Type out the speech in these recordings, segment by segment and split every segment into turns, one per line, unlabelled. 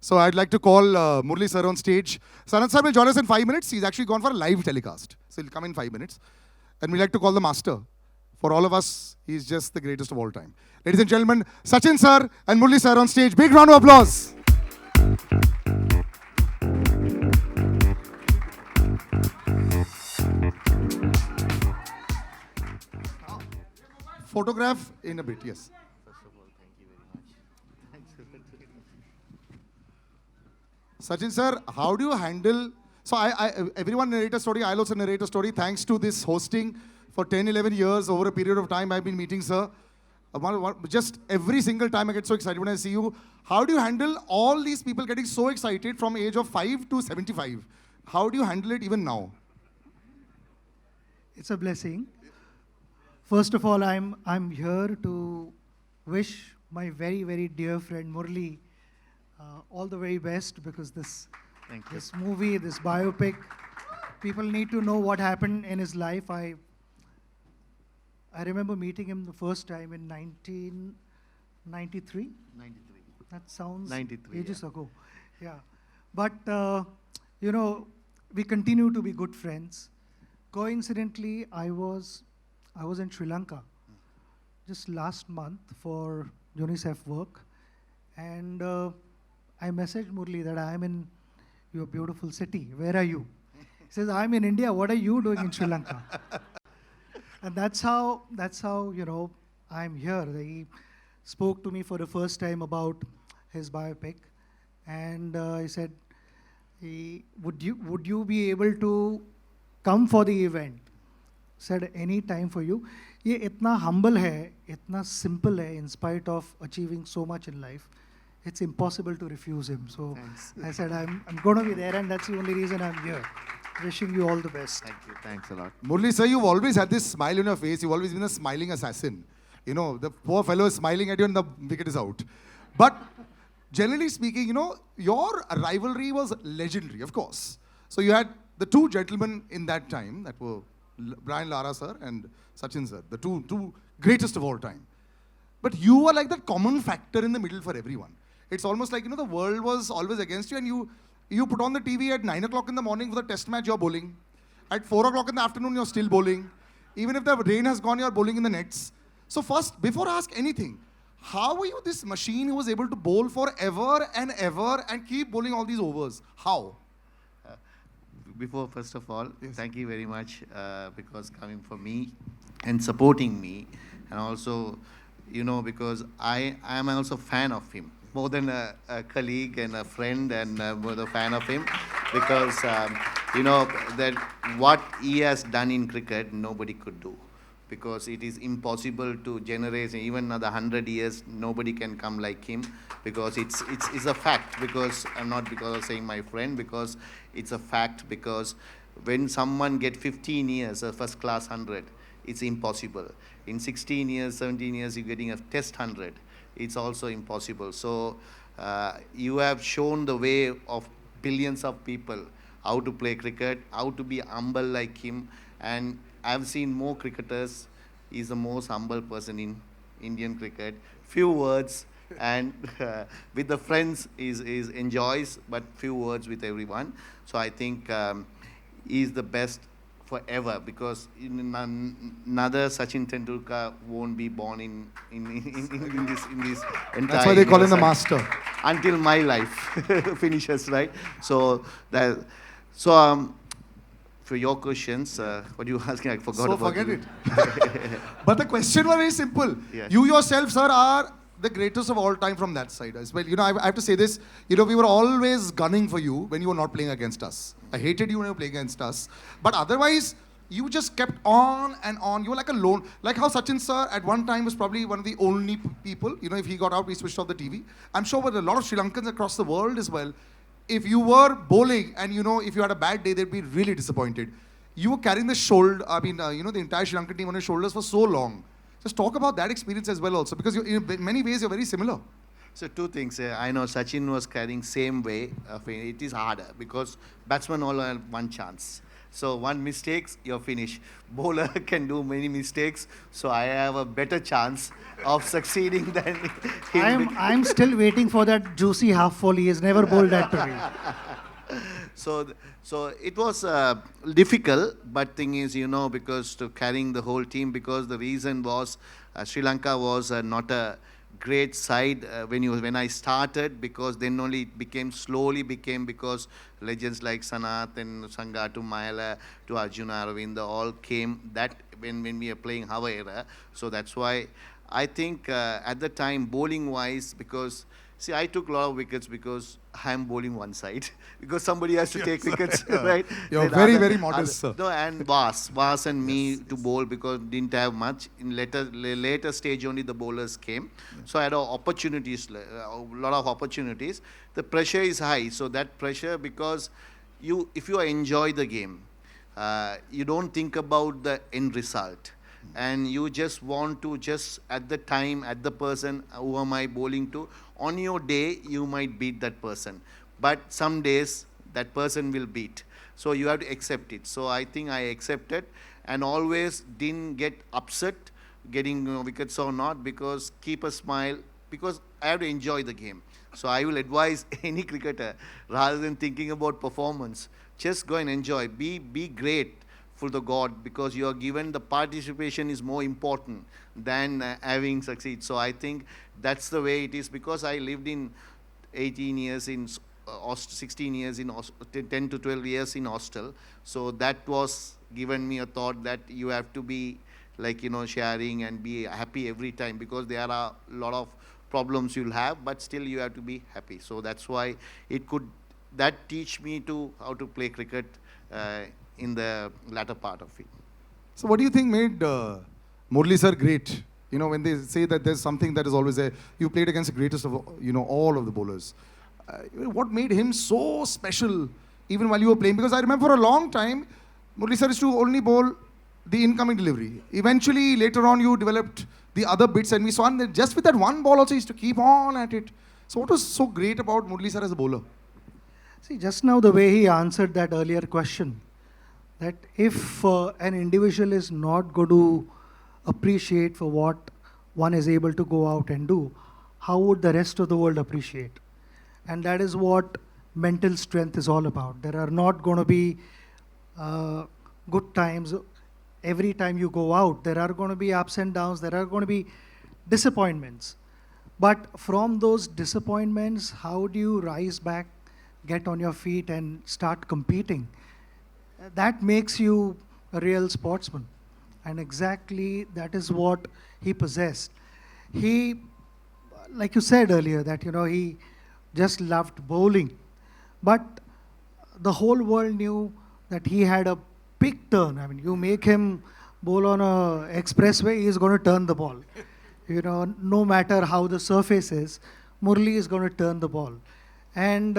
So I'd like to call Murli sir on stage. Sanath sir will join us in 5 minutes. He's actually gone for a live telecast. So he'll come in 5 minutes. And we'd like to call the master. For all of us, he's just the greatest of all time. Ladies and gentlemen, Sachin sir and Murli sir on stage. Big round of applause. Photograph in a bit, yes.
First of all, thank you very much.
Sachin sir, how do you handle... So everyone narrate a story, I'll also narrate a story. Thanks to this hosting for 10, 11 years, over a period of time I've been meeting sir. Just every single time I get so excited when I see you. How do you handle all these people getting so excited from age of 5 to 75? How do you handle it even now?
It's a blessing. First of all, I'm here to wish my very, very dear friend Murli all the very best, because this movie, this biopic, people need to know what happened in his life. I remember meeting him the first time in 1993.
93.
That sounds
93,
ages ago. Yeah. But, you know, we continue to be good friends. Coincidentally, I was in Sri Lanka just last month for UNICEF work, and I messaged Murli that I'm in your beautiful city. Where are you? He says, I'm in India. What are you doing in Sri Lanka? And that's how you know I'm here. He spoke to me for the first time about his biopic, and he said, would you be able to come for the event? Said any time for you. ये इतना humble है, इतना simple है, in spite of achieving so much in life, it's impossible to refuse him. So
Thanks.
I said I'm going to be there, and that's the only reason I'm here. Wishing you all the best.
Thank you. Thanks a lot.
Murli sir, you've always had this smile on your face. You've always been a smiling assassin. You know, the poor fellow is smiling at you and the wicket is out. But generally speaking, you know, your rivalry was legendary, of course. So you had the two gentlemen in that time that were Brian Lara sir and Sachin sir, the two greatest of all time. But you were like that common factor in the middle for everyone. It's almost like, you know, the world was always against you, and you put on the TV at 9 o'clock in the morning for the test match, you're bowling. At 4 o'clock in the afternoon, you're still bowling. Even if the rain has gone, you're bowling in the nets. So first, before I ask anything, how were you this machine who was able to bowl forever and ever and keep bowling all these overs? How?
First of all, thank you very much because coming for me and supporting me, and also, you know, because I am also fan of him. More than a colleague and a friend, and more a fan of him, because you know that what he has done in cricket nobody could do, because it is impossible to generate even another 100 years. Nobody can come like him, because it's a fact. Because I'm not because of saying my friend, because it's a fact. Because when someone get 15 years a first class 100, it's impossible. In 16 years, 17 years, you're getting a test 100. It's also impossible. So you have shown the way of billions of people how to play cricket, how to be humble like him. And I've seen more cricketers. He's the most humble person in Indian cricket. Few words, and with the friends is enjoys, but few words with everyone. So I think he's the best forever, because another Sachin Tendulkar won't be born in this entire.
That's why they call him the master.
Until my life finishes, right? So for your questions, what you asking, I forgot
So
about
forget
you.
it. But the question was very simple.
Yes.
You yourself, sir, are the greatest of all time from that side as well. You know, I have to say this. You know, we were always gunning for you when you were not playing against us. I hated you when you were playing against us. But otherwise, you just kept on and on. You were like a lone. Like how Sachin sir at one time was probably one of the only people. You know, if he got out, we switched off the TV. I'm sure with a lot of Sri Lankans across the world as well, if you were bowling and, you know, if you had a bad day, they'd be really disappointed. You were carrying the shoulder, you know, the entire Sri Lankan team on your shoulders for so long. Just talk about that experience as well also, because in many ways you're very similar.
So two things. I know Sachin was carrying same way. It is harder because batsmen all have one chance. So one mistakes, you're finished. Bowler can do many mistakes, so I have a better chance of succeeding than him.
I'm still waiting for that juicy half volley. He has never bowled that to me.
So it was difficult, but thing is, because to carrying the whole team, because the reason was Sri Lanka was not a great side when I started, because then only it slowly became because legends like Sanath and Sangha to Mayala to Arjuna Aravinda all came that when we were playing our era. So that's why I think at the time bowling wise, because see, I took a lot of wickets because I am bowling one side because somebody has to take wickets, right?
You're
Then
very modest, sir.
No, and Vas and me to bowl because didn't have much. In later stage only the bowlers came. So I had opportunities, a lot of opportunities. The pressure is high, so that pressure, because if you enjoy the game, you don't think about the end result. And you just want to at the time, at the person who am I bowling to, on your day you might beat that person, but some days that person will beat, so you have to accept it. So I think I accepted and always didn't get upset getting wickets or not, because keep a smile, because I have to enjoy the game. So I will advise any cricketer, rather than thinking about performance, just go and enjoy, be great for the God, because you are given the participation is more important than having succeed. So I think that's the way it is, because I lived in 18 years in 16 years in 10 to 12 years in hostel. So that was given me a thought that you have to be like, sharing and be happy every time, because there are a lot of problems you'll have, but still you have to be happy. So that's why that teach me to how to play cricket in the latter part of it.
So what do you think made Murli sir great? When they say that there's something that is always there, you played against the greatest of, all of the bowlers. What made him so special even while you were playing? Because I remember for a long time, Murli sir used to only bowl the incoming delivery. Eventually, later on, you developed the other bits, and we saw that just with that one ball also, he used to keep on at it. So what was so great about Murli sir as a bowler?
See, just now the way he answered that earlier question, that if an individual is not going to appreciate for what one is able to go out and do, how would the rest of the world appreciate? And that is what mental strength is all about. There are not going to be good times every time you go out. There are going to be ups and downs. There are going to be disappointments. But from those disappointments, how do you rise back, get on your feet and start competing? That makes you a real sportsman. And exactly that is what he possessed. He, like you said earlier, that he just loved bowling. But the whole world knew that he had a big turn. I mean, you make him bowl on a expressway, he is going to turn the ball. No matter how the surface is, Murli is going to turn the ball. And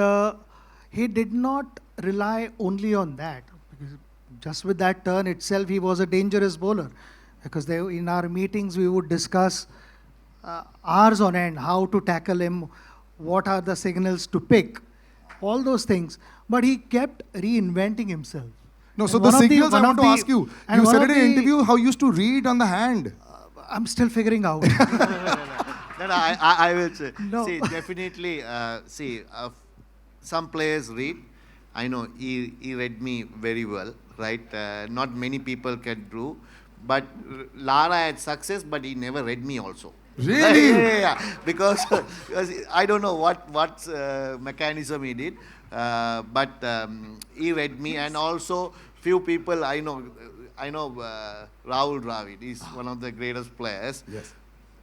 he did not rely only on that. Just with that turn itself, he was a dangerous bowler, because in our meetings we would discuss hours on end how to tackle him, what are the signals to pick, all those things. But he kept reinventing himself.
No, so the signals I want to ask you. You said in an interview how you used to read on the hand.
I'm still figuring out.
No, I will say.
No.
See, definitely, some players read. I know he read me very well, right? Not many people can do. But Lara had success, but he never read me also.
Really?
Yeah. Because I don't know what mechanism he did, but he read me, and also few people I know Rahul Dravid is one of the greatest players.
Yes.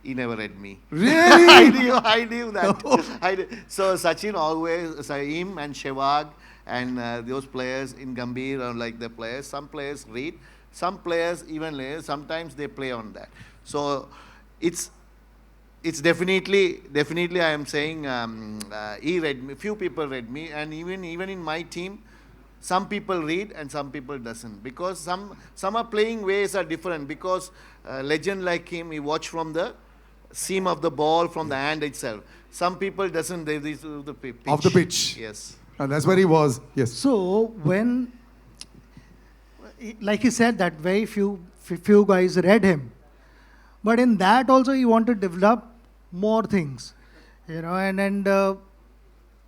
He never read me.
Really?
I knew that. So Sachin always, him and Sehwag and those players in Gambhir are like the players. Some players read, some players even sometimes they play on that. So it's definitely I am saying he read me. Few people read me, and even in my team, some people read and some people doesn't, because some are playing ways are different, because legend like him, he watch from the seam of the ball, from the hand itself. Some people doesn't, they do the pitch.
Of the pitch.
Yes.
And that's where he was. Yes.
So when like he said, that very few guys read him. But in that also, he wanted to develop more things, and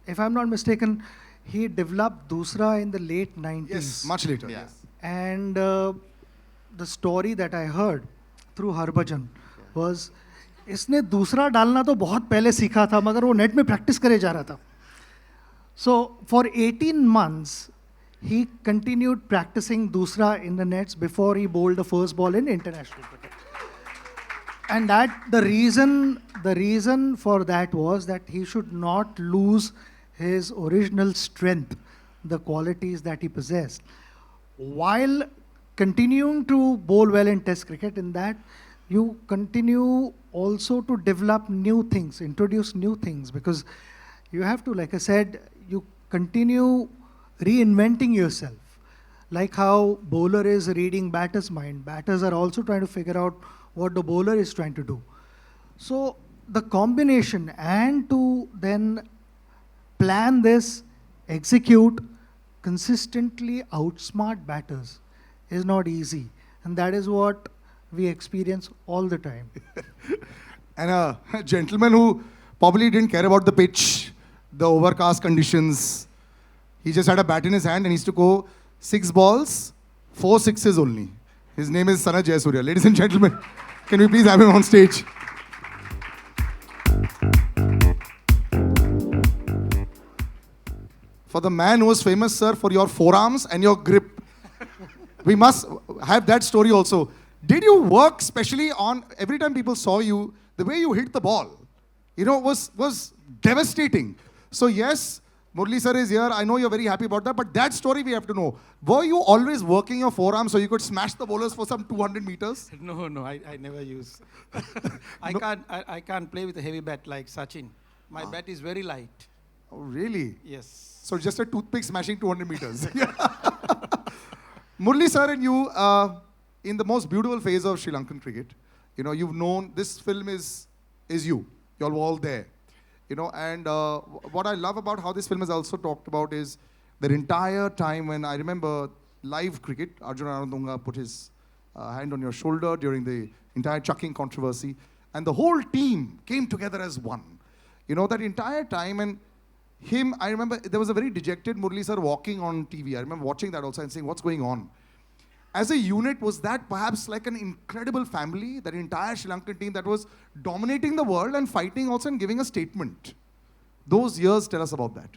if I'm not mistaken, he developed Dusra in the late 90s.
Yes, much later.
Yeah.
Yes.
And the story that I heard through Harbhajan was, इसने दूसरा डालना तो बहुत पहले सीखा था, मगर वो नेट में प्रैक्टिस करे जा रहा था. So for 18 months, he continued practicing Dusra in the nets before he bowled the first ball in international cricket. And that the reason for that was that he should not lose his original strength, the qualities that he possessed, while continuing to bowl well in Test cricket. In that, you continue also to develop new things, introduce new things, because you have to, like I said, you continue reinventing yourself. Like how bowler is reading batter's mind, batters are also trying to figure out what the bowler is trying to do. So the combination, and to then plan this, execute, consistently outsmart batters is not easy. And that is what we experience all the time.
And a gentleman who probably didn't care about the pitch, the overcast conditions. He just had a bat in his hand and he used to go 6 balls, 4 sixes only. His name is Sanath Jayasuriya. Ladies and gentlemen, can we please have him on stage? For the man who was famous, sir, for your forearms and your grip. We must have that story also. Did you work specially on, every time people saw you, the way you hit the ball, was devastating. So yes, Murli sir is here. I know you're very happy about that, but that story we have to know. Were you always working your forearms so you could smash the bowlers for some 200 meters?
No, I never use. I can't play with a heavy bat like Sachin. My bat is very light.
Oh, really?
Yes.
So just a toothpick smashing 200 meters. Murli sir and you, in the most beautiful phase of Sri Lankan cricket, you've known this film is you. You're all there. And what I love about how this film is also talked about is the entire time when I remember live cricket, Arjuna Anandunga put his hand on your shoulder during the entire chucking controversy, and the whole team came together as one. That entire time, and him, I remember there was a very dejected Murli sir walking on TV. I remember watching that also and saying, what's going on? As a unit, was that perhaps like an incredible family, that entire Sri Lankan team that was dominating the world and fighting also and giving a statement? Those years, tell us about that.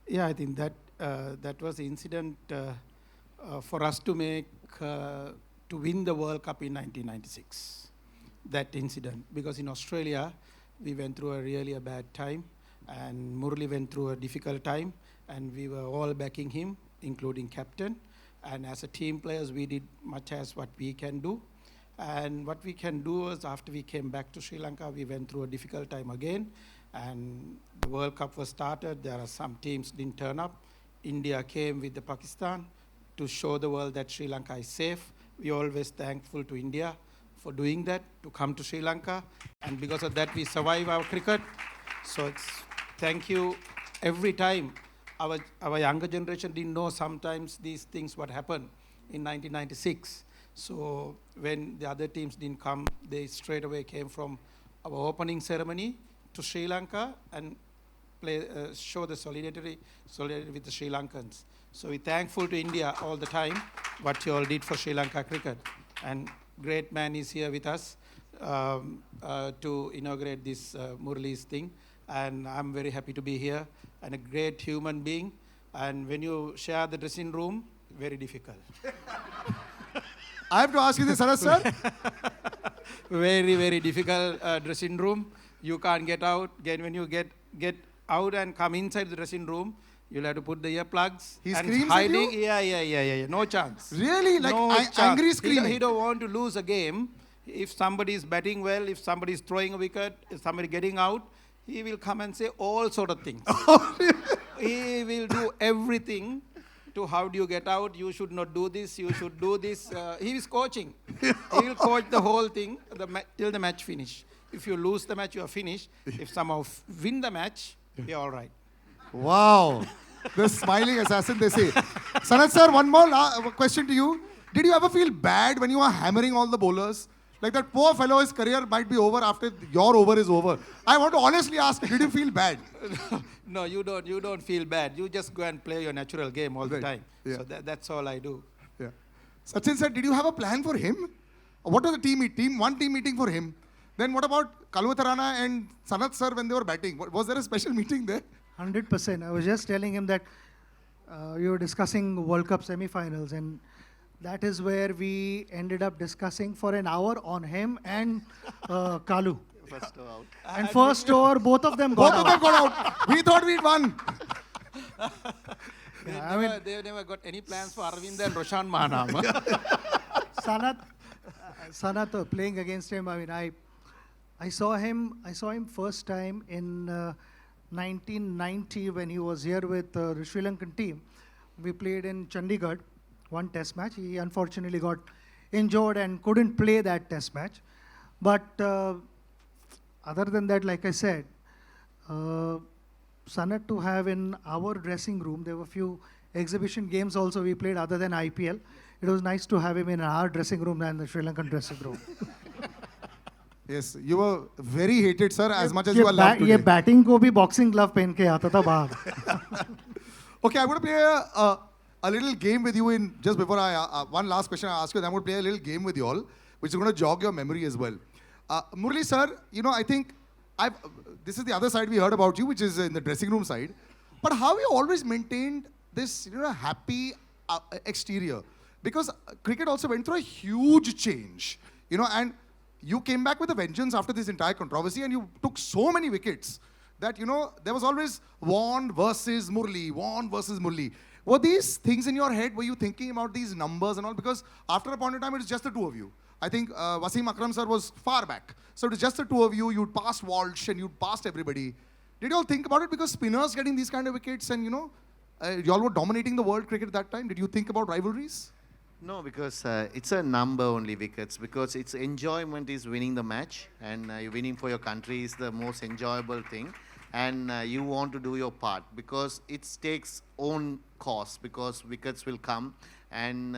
Yeah, I think that was the incident for us to make, to win the World Cup in 1996. That incident, because in Australia, we went through a bad time, and Murli went through a difficult time, and we were all backing him, including captain. And as a team players, we did much as what we can do. And what we can do is, after we came back to Sri Lanka, we went through a difficult time again. And the World Cup was started. There are some teams didn't turn up. India came with the Pakistan to show the world that Sri Lanka is safe. We are always thankful to India for doing that, to come to Sri Lanka. And because of that, we survive our cricket. So it's thank you every time. Our younger generation didn't know sometimes these things what happened in 1996. So when the other teams didn't come, they straight away came from our opening ceremony to Sri Lanka and show the solidarity with the Sri Lankans. So we're thankful to India all the time what you all did for Sri Lanka cricket. And great man is here with us to inaugurate this Murli's thing. And I'm very happy to be here, and a great human being. And when you share the dressing room, very difficult.
I have to ask you this, Sanath sir.
Very, very difficult dressing room. You can't get out. Again, when you get out and come inside the dressing room, you'll have to put the earplugs.
He
and
screams
hiding.
at you?
Yeah. No chance.
Really? Like
No chance.
angry screaming?
He don't want to lose a game. If somebody is batting well, if somebody is throwing a wicket, if somebody getting out, he will come and say all sort of things. He will do everything to how do you get out, you should not do this, you should do this. He is coaching. He will coach the whole thing till the match finish. If you lose the match, you are finished. If somehow win the match, you're all right.
Wow. The smiling assassin, they say. Sanath sir, one more question to you. Did you ever feel bad when you were hammering all the bowlers? Like that poor fellow's career might be over after your over is over. I want to honestly ask, did you feel bad?
No, you don't. You don't feel bad. You just go and play your natural game all the
Right.
time.
Yeah.
So that's all I do.
Yeah. Sachin said, did you have a plan for him? What was the team meeting for him? Then what about Muralitharan and Sanath sir when they were batting? Was there a special meeting there?
100%. I was just telling him that you were discussing World Cup semi-finals, and that is where we ended up discussing for an hour on him and Kalu.
First out.
And first over, both of them got
Both of
out.
them got out. We thought we'd won.
They never got any plans for Arvind and Roshan Mahanam.
Sanath playing against him. I mean, I saw him first time in 1990 when he was here with the Sri Lankan team. We played in Chandigarh, one test match. He unfortunately got injured and couldn't play that test match. But other than that, like I said, Sanath to have in our dressing room, there were a few exhibition games also we played other than IPL. It was nice to have him in our dressing room than the Sri Lankan dressing room.
Yes, you were very hated, sir, as much as you are loved
ये
today.
Batting को भी boxing glove पहन के आता था बाहर.
Okay, I'm going to play a little game with you in just before one last question I ask you. I'm going to play a little game with you all, which is going to jog your memory as well. Murali sir, I think this is the other side we heard about you, which is in the dressing room side. But how you always maintained this, happy exterior? Because cricket also went through a huge change, and you came back with a vengeance after this entire controversy, and you took so many wickets that, there was always Warne versus Murli. Were these things in your head? Were you thinking about these numbers and all? Because after a point in time, it was just the two of you. I think Wasim Akram sir was far back. So it was just the two of you. You'd passed Walsh and you'd passed everybody. Did you all think about it? Because spinners getting these kind of wickets and, you all were dominating the world cricket at that time. Did you think about rivalries?
No, because it's a number only wickets. Because its enjoyment is winning the match, and winning for your country is the most enjoyable thing. And you want to do your part because it takes own cost, because wickets will come. And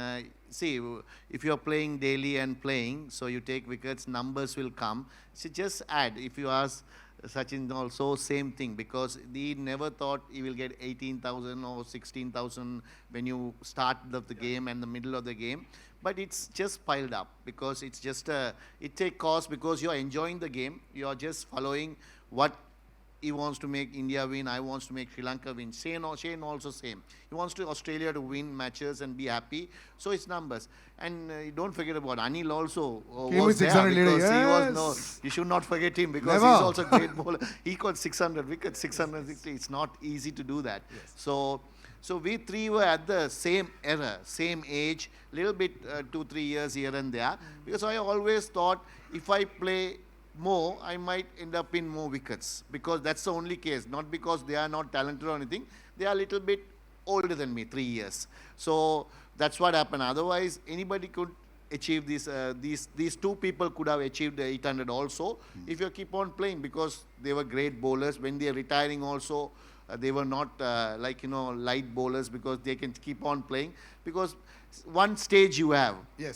see, if you are playing daily and playing, so you take wickets, numbers will come. So just add. If you ask Sachin also, same thing, because he never thought he will get 18,000 or 16,000 when you start the game and the middle of the game. But it's just piled up because it's just it takes cost, because you're enjoying the game. You're just following what he wants to make India win. I wants to make Sri Lanka win. Shane also same. He wants to Australia to win matches and be happy. So it's numbers. And don't forget about Anil also
Came
was
with
there
600
because
later,
he was
yes.
you should not forget him because
Never.
he's also a great bowler. He got 600 wickets, 660. It's not easy to do that.
Yes.
So we three were at the same era, same age, little bit 2-3 years here and there. Because I always thought if I play more, I might end up in more wickets, because that's the only case. Not because they are not talented or anything. They are a little bit older than me, 3 years. So that's what happened. Otherwise, anybody could achieve this. These two people could have achieved the 800 also if you keep on playing, because they were great bowlers. When they are retiring also, they were not light bowlers, because they can keep on playing. Because one stage you have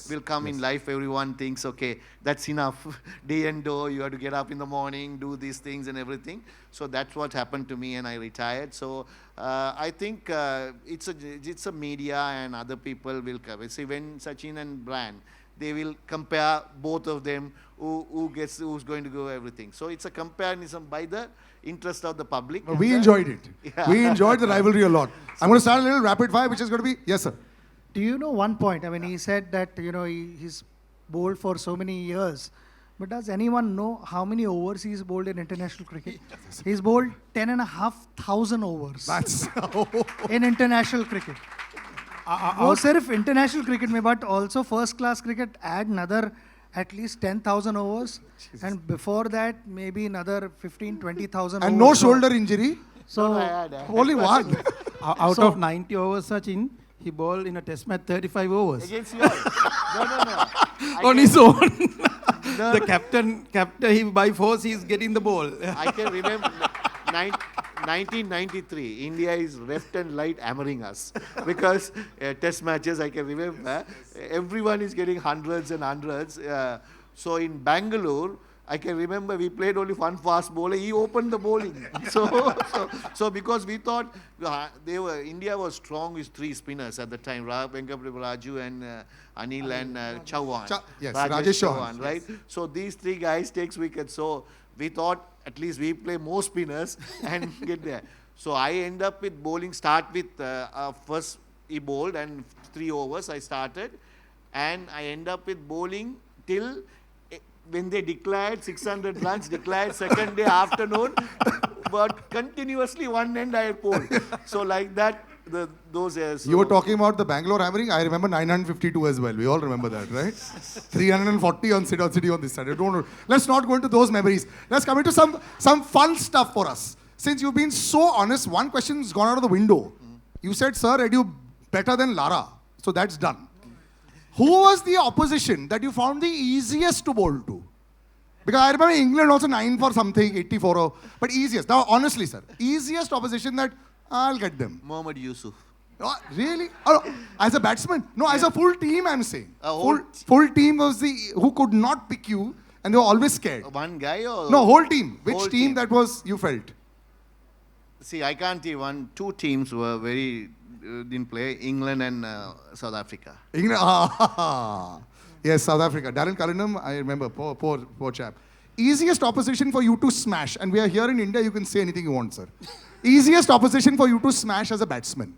will come in life. Everyone thinks, okay, that's enough. Day and day, you have to get up in the morning, do these things and everything. So that's what happened to me, and I retired. So I think it's a media and other people will cover. See, when Sachin and Brian, they will compare both of them, who's going to go everything. So it's a comparison by the interest of the public.
But we enjoyed it.
Yeah.
We enjoyed the rivalry a lot. I'm going to start a little rapid fire, which is going to be, yes, sir.
Do you know one point? I mean, he said that, he's bowled for so many years. But does anyone know how many overs he's bowled in international cricket? He's bowled 10,500 overs
That's
in international cricket. वो सिर्फ international cricket में, but also first class cricket add another at least 10,000 overs. And before that, maybe another 15,000-20,000
and
overs.
no shoulder injury.
So,
Only one.
Out of 90 overs, Sachin, he bowled in a test match 35 overs.
Against you all. No.
On his own. The captain, he by force, he is getting the ball.
I can remember 1993, India is left and right hammering us because test matches, I can remember, everyone is getting hundreds and hundreds. So in Bangalore, I can remember we played only one fast bowler. He opened the bowling. So because we thought India was strong with three spinners at the time, Venkapati Raju and Anil and Chauhan.
Yes,
Rajesh
Chauhan,
right? So these three guys takes wickets. So we thought at least we play more spinners and get there. So I end up with bowling, start with first he bowled and 3 overs I started. And I end up with bowling till when they declared 600 runs, declared second day afternoon, but continuously one end I pulled. So like that, those years.
You were talking about the Bangalore hammering. I remember 952 as well. We all remember that, right? 340 on City on this side. Let's not go into those memories. Let's come into some fun stuff for us. Since you've been so honest, one question's gone out of the window. You said, sir, are you better than Lara? So that's done. Who was the opposition that you found the easiest to bowl to? Because I remember England also 9 for something, 84. But easiest. Now, honestly, sir, easiest opposition that I'll get them.
Mohammad Yusuf.
Oh, really? Oh, as a batsman? No, as a full team, I'm saying.
Whole
Full team was who could not pick you and they were always scared.
One guy or?
No, whole team. Which
Whole
team
team.
that was you felt?
See, I can't say one. 2 teams were very didn't play. England and South Africa.
England. Yes, South Africa. Darren Cullinam, I remember. Poor chap. Easiest opposition for you to smash. And we are here in India, you can say anything you want, sir. Easiest opposition for you to smash as a batsman.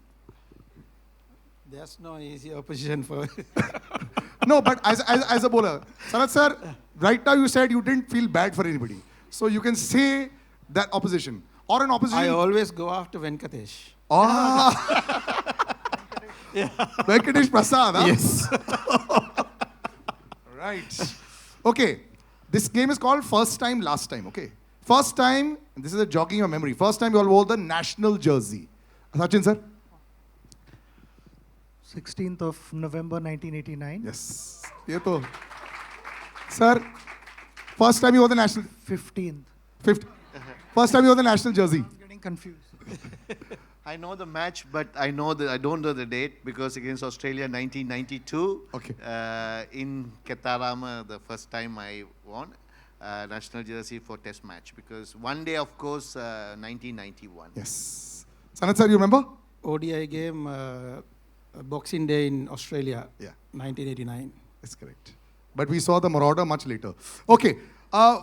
There's no easy opposition for.
No, but as a bowler. Sanath sir, right now you said you didn't feel bad for anybody. So you can say that opposition. Or an opposition.
I always go after Venkatesh.
Venkatesh Prasad, huh?
Yes.
Right. Okay. This game is called First Time, Last Time, okay? First time, this is a jogging your memory. First time you all wore the national jersey. Sachin sir?
16th of November 1989.
Yes. Ye to. Sir, first time you wore the national...
15th.
First time you wore the national jersey.
I'm getting confused.
I know the match, but I don't know the date because against Australia 1992.
Okay.
In Ketarama, the first time I won national jersey for test match because one day, of course, 1991.
Yes. Sanath sir, you remember?
ODI game, Boxing Day in Australia,
Yeah.
1989.
That's correct. But we saw the Marauder much later. Okay.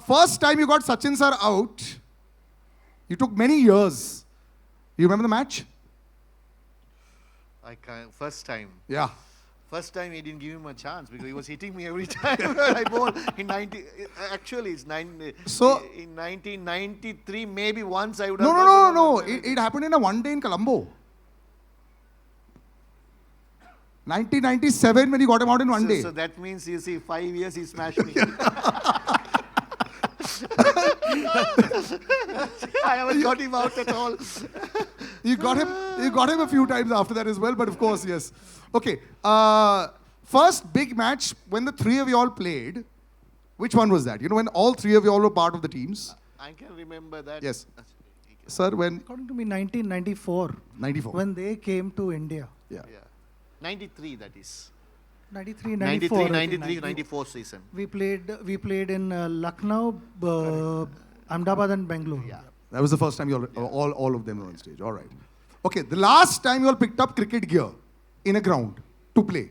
First time you got Sachin sir out, you took many years. You remember the match?
First time.
Yeah.
First time he didn't give him a chance because he was hitting me every time I bowled. In 90, actually it's
So-
in 1993 maybe once I would
No,
have.
no, no, no. It happened in a one day in Colombo. 1997 when you got him out in one day.
So that means you see 5 years he smashed me. I haven't got him out at all.
You got him a few times after that as well, but of course, yes. Okay. First big match when the three of you all played. Which one was that? You know, when all three of you all were part of the teams?
I can remember that.
Yes. Sir, when?
According to me, 1994.
94.
When they came to India.
Yeah.
Yeah. 93 that is.
93, 94.
93, 94 season.
We played in Lucknow, Ahmedabad and Bangalore.
Yeah.
That was the first time you all of them were on stage. All right. Okay. The last time you all picked up cricket gear in a ground to play.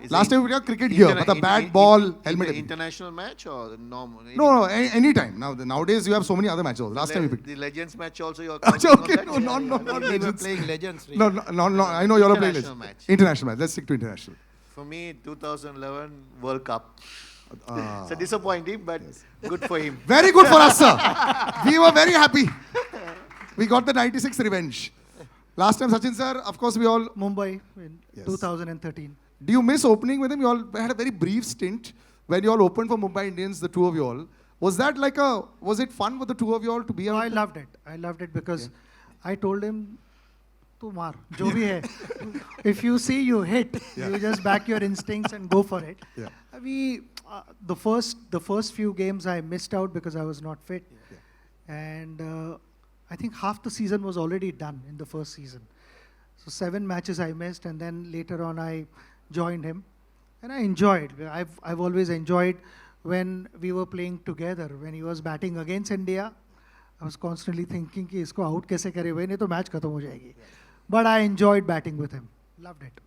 Last time we picked up cricket gear, with a bat, ball, helmet.
International match or normal?
No, any time. Nowadays you have so many other matches. Last time we picked.
The Legends match also you're
Okay, no, not
We were
Legends.
playing Legends.
No, I know you're playing
International
Legends.
match.
International match. Let's stick to international.
For me, 2011 World Cup. It's a disappointing, but good for him.
Very good for us, sir. We were very happy. We got the 96 revenge. Last time, Sachin sir, of course, we all...
Mumbai in
Yes.
2013.
Do you miss opening with him? You all had a very brief stint when you all opened for Mumbai Indians, the two of you all. Was that like was it fun for the two of you all to be
No,
out
I
there?
loved it. I loved it because I told him, "Tu maar, jo bhi hai. If you see you hit, you just back your instincts and go for it."
Yeah.
The first few games I missed out because I was not fit, and I think half the season was already done in the first season. So 7 matches I missed, and then later on I joined him, and I enjoyed. I've always enjoyed when we were playing together. When he was batting against India, I was constantly thinking कि इसको out कैसे करे भाई, नहीं तो match खत्म हो जाएगी. But I enjoyed batting with him. Loved it.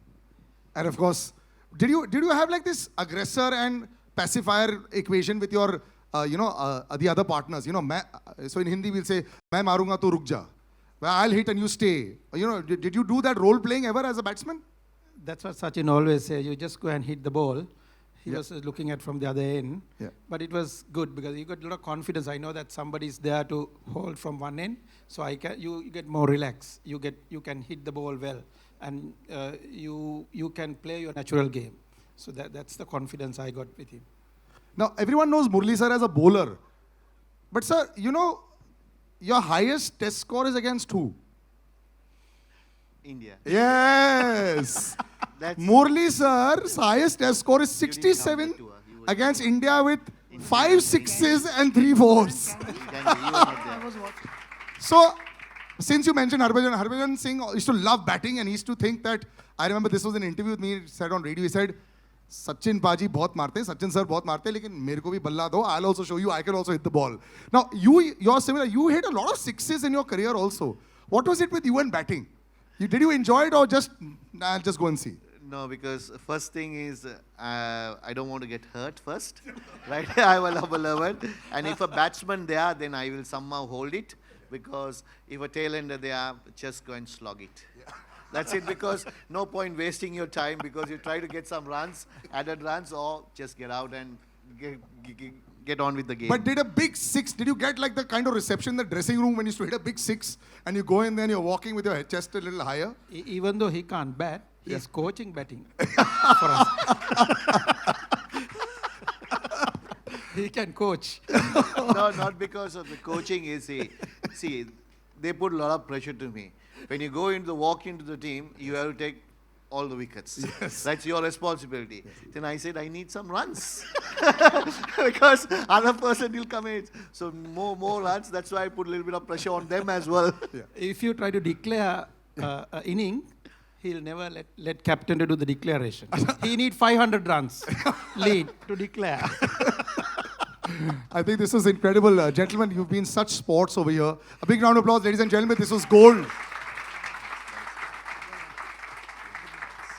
And of course, did you have like this aggressor and pacifier equation with your the other partners? So in Hindi we'll say मैं मारूंगा तो रुक जा. Well, I'll hit and you stay. Did you do that role playing ever as a batsman?
That's what Sachin always says. You just go and hit the ball. He was looking at from the other end.
Yeah.
But it was good because you got a lot of confidence. I know that somebody's there to hold from one end. So you get more relaxed. You can hit the ball well. And you can play your natural game. So that's the confidence I got with him.
Now, everyone knows Murli sir as a bowler. But sir, your highest test score is against who?
India.
Yes.
That's
Murli sir's highest test score is 67 against India with 5 sixes and 3 fours. So, since you mentioned Harbhajan Singh used to love batting and he used to think that, I remember this was an interview with me, he said on radio, he said, Sachin Paji बहुत मारते हैं, Sachin sir बहुत मारते हैं, लेकिन मेरे को भी बल्ला दो, I'll also show you, I can also hit the ball. Now, you're similar, you hit a lot of sixes in your career also. What was it with you and batting? Did you enjoy it or just go and see?
No, because first thing is I don't want to get hurt first, right? I will love it. And if a batsman there, then I will somehow hold it, because if a tail-ender there, just go and slog it. Yeah. That's it, because no point wasting your time, because you try to get some runs, added runs, or just get out and get on with the game.
But did a big six, did you get like the kind of reception in the dressing room when you used to hit a big six and you go in there and you're walking with your chest a little higher?
Even though he can't bat, he's coaching batting for us. He can coach.
No, not because of the coaching. See, they put a lot of pressure to me. When you walk into the team, you have to take all the wickets. Yes. That's your responsibility. Yes. Then I said, I need some runs. Because other person will come in. So more runs. That's why I put a little bit of pressure on them as well.
Yeah. If you try to declare an inning, he'll never let captain to do the declaration. He need 500 runs lead to declare.
I think this was incredible. Gentlemen, you've been such sports over here. A big round of applause, ladies and gentlemen. This was gold.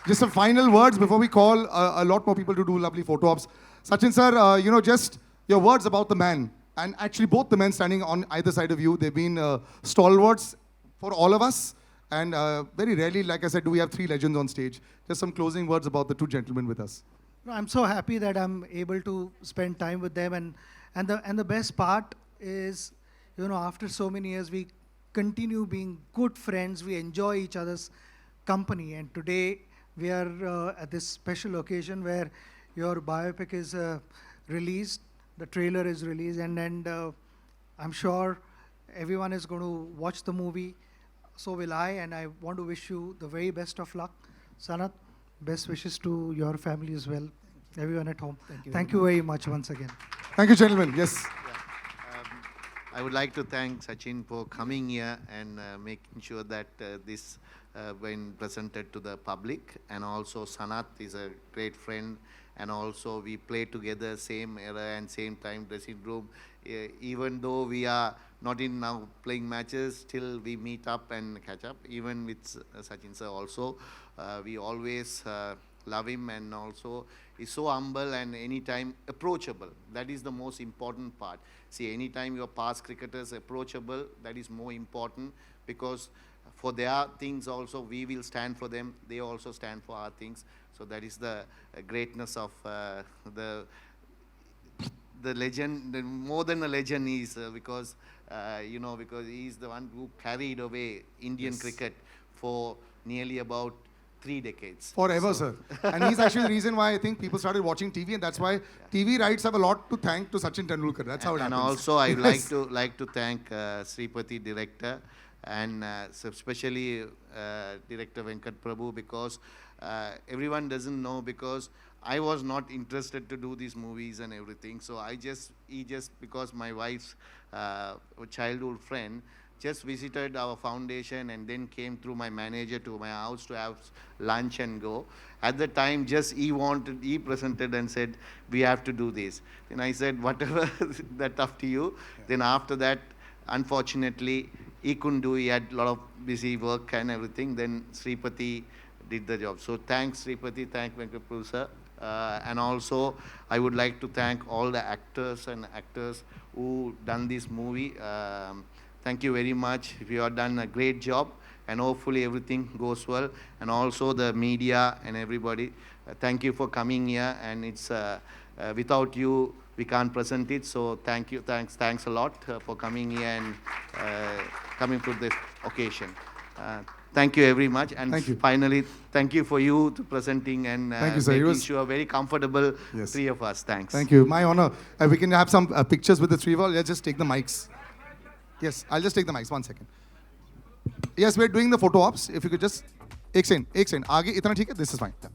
Just some final words before we call a lot more people to do lovely photo ops. Sachin sir, just your words about the man. And actually both the men standing on either side of you, they've been stalwarts for all of us. And very rarely, like I said, do we have 3 legends on stage. Just some closing words about the 2 gentlemen with us.
No, I'm so happy that I'm able to spend time with them, and the best part is, after so many years, we continue being good friends. We enjoy each other's company, and today we are at this special occasion where your biopic is released, the trailer is released, and I'm sure everyone is going to watch the movie. So will I, and I want to wish you the very best of luck, Sanath. Best wishes to your family as well, everyone at home. Thank you very much once again.
Thank you, gentlemen. Yes.
Yeah. I would like to thank Sachin for coming here and making sure that this when presented to the public. And also Sanath is a great friend, and also we play together same era and same time dressing room. Even though we are not in now playing matches, still we meet up and catch up. Even with Sachin sir also, we always love him, and also he's so humble and anytime approachable. That is the most important part. See, anytime your past cricketers approachable, that is more important, because for their things also we will stand for them. They also stand for our things. So that is the greatness of the legend. More than a legend is because because he is the one who carried away Indian cricket for nearly about 3 decades.
Forever, sir. And he's actually the reason why I think people started watching TV, and that's why TV rights have a lot to thank to Sachin Tendulkar. That's how it happens.
And also I would like to thank Sripati director, and especially director Venkat Prabhu, because everyone doesn't know, because I was not interested to do these movies and everything. So he just because my wife's childhood friend, just visited our foundation and then came through my manager to my house to have lunch and go. At the time, just he presented and said, we have to do this. Then I said, whatever, that's up to you. Yeah. Then after that, unfortunately, he couldn't do, he had a lot of busy work and everything. Then Sripati did the job. So thanks Sripati, thank Venkapuru sir. And also, I would like to thank all the actors and actors who done this movie. Thank you very much. You have done a great job, and hopefully everything goes well. And also the media and everybody, thank you for coming here. And it's without you, we can't present it. So thank you, thanks a lot for coming here and coming to this occasion. Thank you very much. And
thank you.
Finally, thank you for you to presenting and
thank you, sir.
making sure very comfortable,
yes.
Three of us. Thanks.
Thank you. My honor. We can have some pictures with the three of us. Let's just take the mics. Yes, I'll just take the mics. 1 second. Yes, we're doing the photo ops. If you could just... एक second. आगे इतना ठीक है? This is fine. Yeah.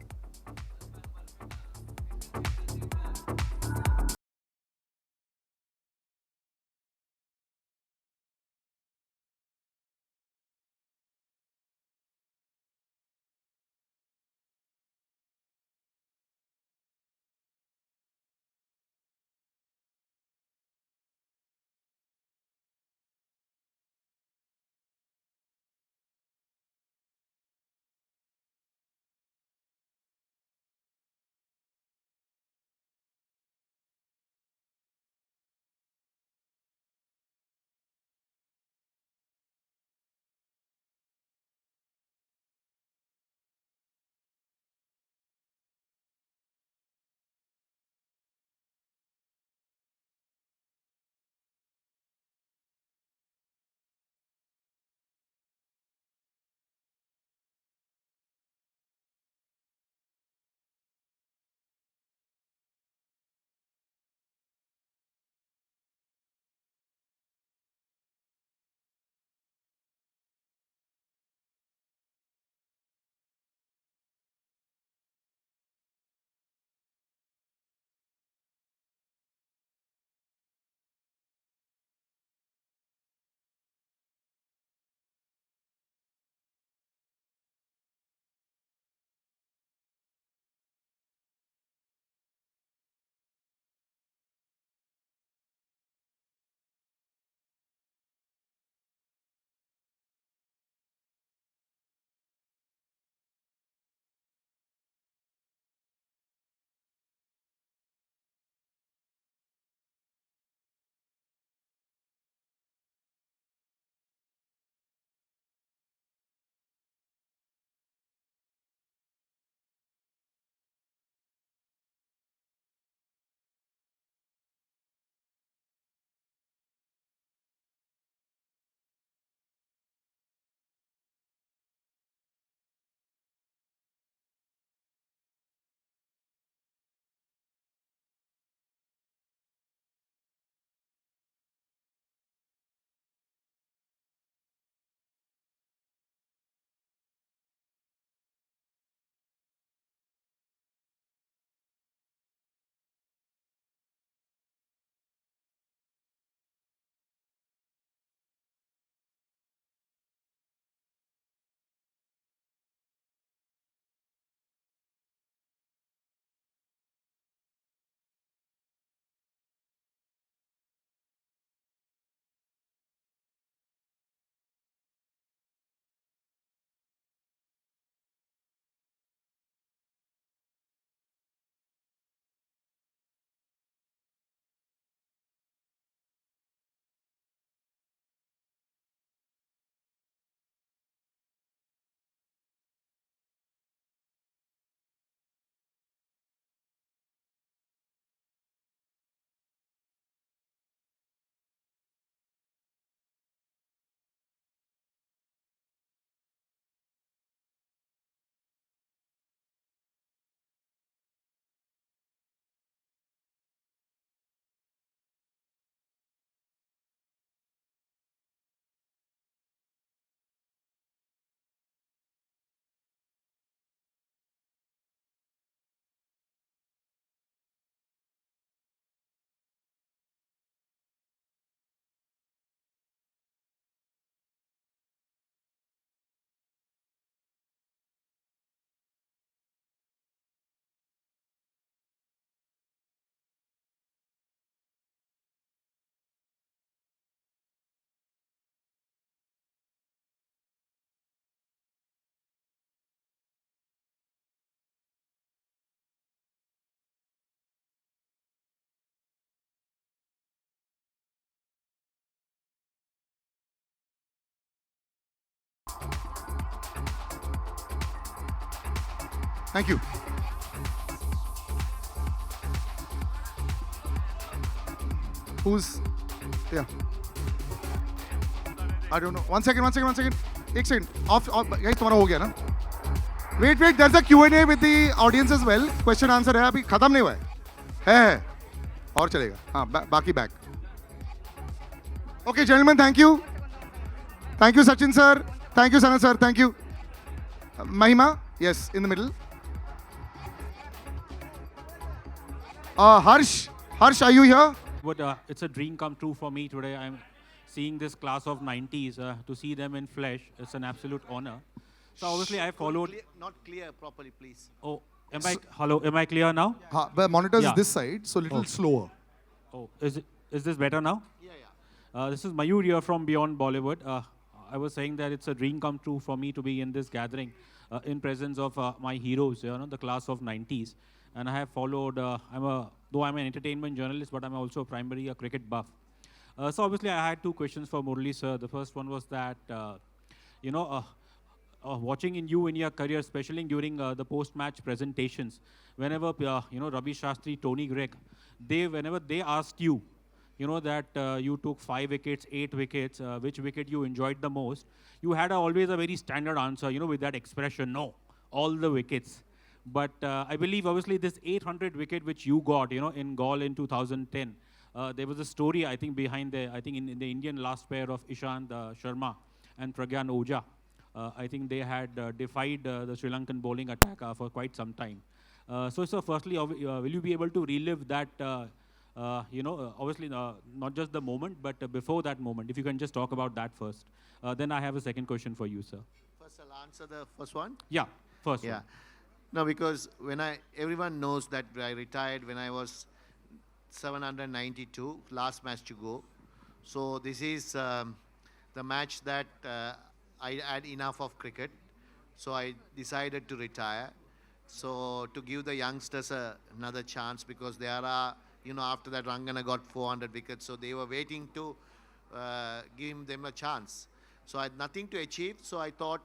Thank you. Who's, yeah. I don't know. One second. एक second. Off, guys, तुम्हारा हो गया ना? Wait, there's a Q&A with the audience as well. Question answer है, अभी खत्म नहीं हुआ है. और चलेगा. हाँ, बाकी back. Okay, gentlemen, thank you. Thank you, Sachin sir. Thank you, Sanath sir. Thank you. Mahima, yes, in the middle. Harsh, are you here?
But it's a dream come true for me today. I'm seeing this class of 90s. To see them in flesh, it's an absolute honor. So obviously I followed.
Not clear properly, please.
Oh, am I clear now?
The monitor is
Yeah.
this side, so little slower.
Oh, is this better now?
Yeah.
This is Mayur here from Beyond Bollywood. I was saying that it's a dream come true for me to be in this gathering in presence of my heroes, the class of 90s. And I have followed, though I'm an entertainment journalist, but I'm also primarily a cricket buff. So obviously I had two questions for Murali sir. The first one was that, watching you in your career, especially during the post-match presentations, whenever, Ravi Shastri, Tony Gregg, whenever they asked you, that you took 5 wickets, 8 wickets, which wicket you enjoyed the most, you had always a very standard answer, with that expression, no, all the wickets. But I believe, obviously, this 800 wicket which you got, in Gaul in 2010, there was a story, I think, behind in the Indian last pair of Ishant Sharma and Pragyan Oja. I think they had defied the Sri Lankan bowling attack for quite some time. So, firstly, will you be able to relive that, obviously, not just the moment, but before that moment? If you can just talk about that first. Then I have a second question for you, sir.
First, I'll answer the first one.
Yeah, first
Yeah.
one.
No, because everyone knows that I retired when I was 792, last match to go. So this is the match that I had enough of cricket. So I decided to retire. So to give the youngsters another chance, because there are, after that Rangana got 400 wickets. So they were waiting to give them a chance. So I had nothing to achieve. So I thought,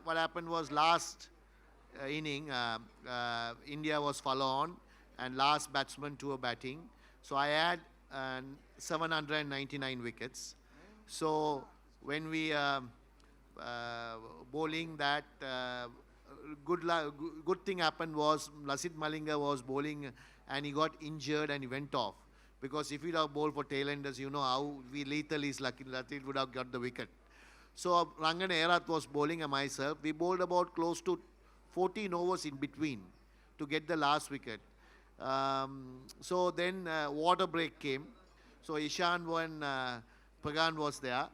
what happened was last inning, India was follow on and last batsman to a batting. So I had 799 wickets. So when we bowling that, good thing happened was Lasith Malinga was bowling and he got injured and he went off. Because if he'd have bowled for tailenders, how lethal is lucky, Lasith would have got the wicket. So Rangan Erath was bowling and myself. We bowled about close to 14 overs in between to get the last wicket. So then water break came. So Ishan and Pagan was there.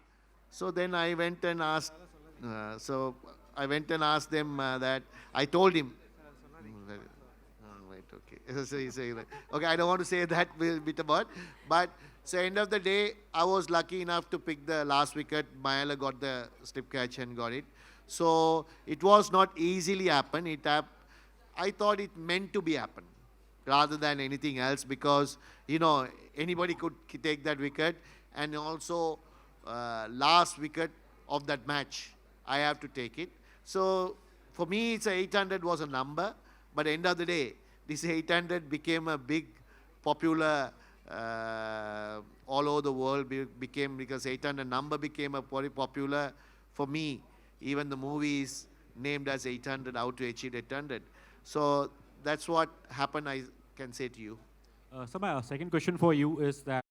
So then I went and asked. Them that I told him. Right, okay. So he said, okay, I don't want to say that bit about, but so end of the day, I was lucky enough to pick the last wicket. Mayala got the slip catch and got it. So it was not easily happen. I thought it meant to be happen rather than anything else, because anybody could take that wicket, and also last wicket of that match, I have to take it. So for me, it's 800 was a number, but end of the day, this 800 became a big popular all over the world, because 800 number became a very popular for me. Even the movie is named as 800, how to achieve 800. So that's what happened, I can say to you.
So my second question for you is that